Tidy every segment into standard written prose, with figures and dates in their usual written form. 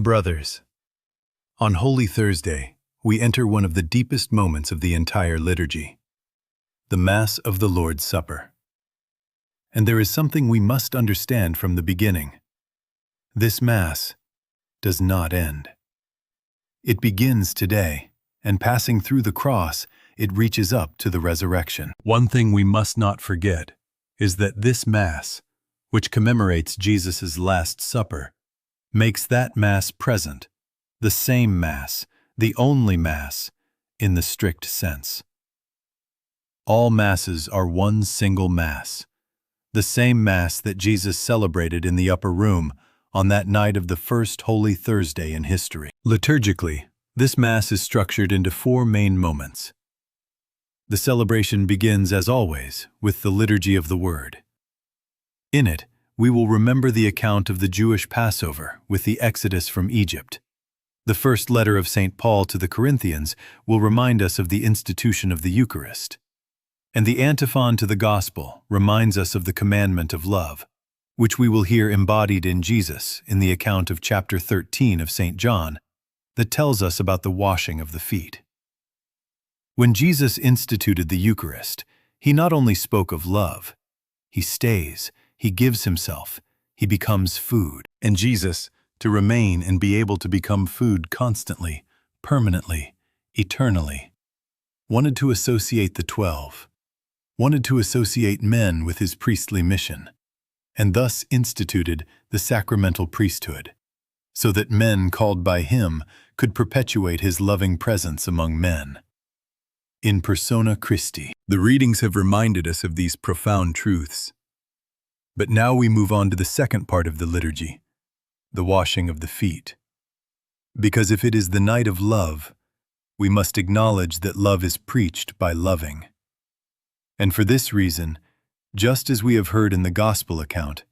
Brothers, on Holy Thursday, we enter one of the deepest moments of the entire liturgy, the Mass of the Lord's Supper. And there is something we must understand from the beginning. This Mass does not end. It begins today, and passing through the cross, it reaches up to the resurrection. One thing we must not forget is that this Mass, which commemorates Jesus' Last Supper, makes that Mass present, the same Mass, the only Mass, in the strict sense. All Masses are one single Mass, the same Mass that Jesus celebrated in the upper room on that night of the first Holy Thursday in history. Liturgically, this Mass is structured into four main moments. The celebration begins, as always, with the Liturgy of the Word. In it, we will remember the account of the Jewish Passover with the Exodus from Egypt. The first letter of St. Paul to the Corinthians will remind us of the institution of the Eucharist. And the antiphon to the Gospel reminds us of the commandment of love, which we will hear embodied in Jesus in the account of chapter 13 of St. John that tells us about the washing of the feet. When Jesus instituted the Eucharist, he not only spoke of love, he stays, he gives himself, he becomes food. And Jesus, to remain and be able to become food constantly, permanently, eternally, wanted to associate the 12, wanted to associate men with his priestly mission, and thus instituted the sacramental priesthood, so that men called by him could perpetuate his loving presence among men. In persona Christi. The readings have reminded us of these profound truths. But now we move on to the second part of the liturgy, the washing of the feet. Because if it is the night of love, we must acknowledge that love is preached by loving. And for this reason, just as we have heard in the Gospel account,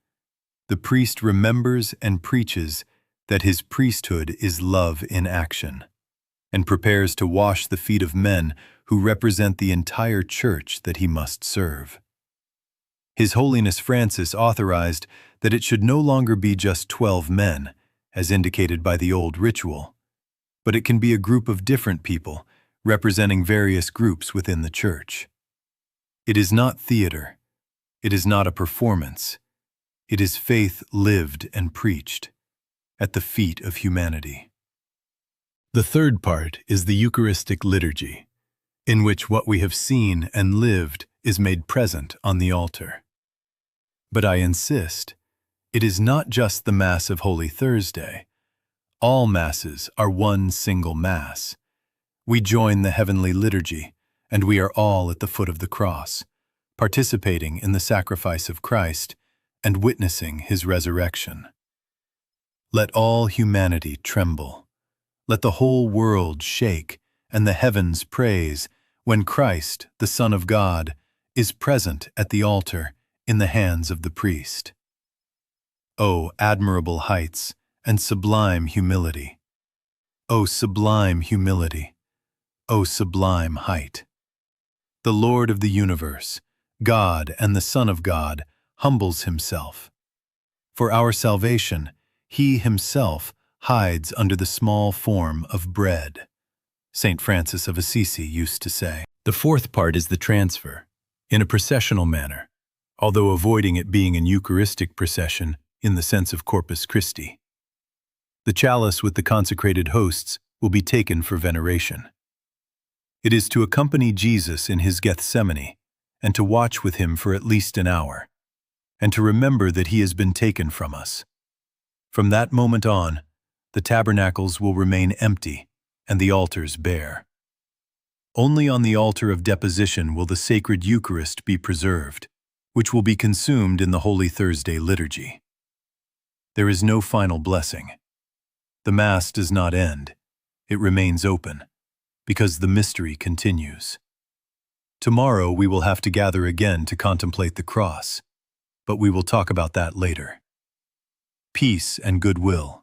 the priest remembers and preaches that his priesthood is love in action, and prepares to wash the feet of men who represent the entire church that he must serve. His Holiness Francis authorized that it should no longer be just 12 men, as indicated by the old ritual, but it can be a group of different people representing various groups within the church. It is not theater. It is not a performance. It is faith lived and preached at the feet of humanity. The third part is the Eucharistic liturgy, in which what we have seen and lived is made present on the altar. But I insist, it is not just the Mass of Holy Thursday. All Masses are one single Mass. We join the heavenly liturgy, and we are all at the foot of the cross, participating in the sacrifice of Christ and witnessing his resurrection. Let all humanity tremble. Let the whole world shake and the heavens praise when Christ, the Son of God, is present at the altar in the hands of the priest. O admirable heights and sublime humility! O sublime humility! O sublime height! The Lord of the universe, God and the Son of God, humbles himself. For our salvation, he himself hides under the small form of bread. St. Francis of Assisi used to say. The fourth part is the transfer, in a processional manner, although avoiding it being an Eucharistic procession in the sense of Corpus Christi. The chalice with the consecrated hosts will be taken for veneration. It is to accompany Jesus in his Gethsemane and to watch with him for at least an hour, and to remember that he has been taken from us. From that moment on, the tabernacles will remain empty and the altars bare. Only on the altar of deposition will the sacred Eucharist be preserved, which will be consumed in the Holy Thursday liturgy. There is no final blessing. The Mass does not end. It remains open, because the mystery continues. Tomorrow we will have to gather again to contemplate the cross, but we will talk about that later. Peace and goodwill.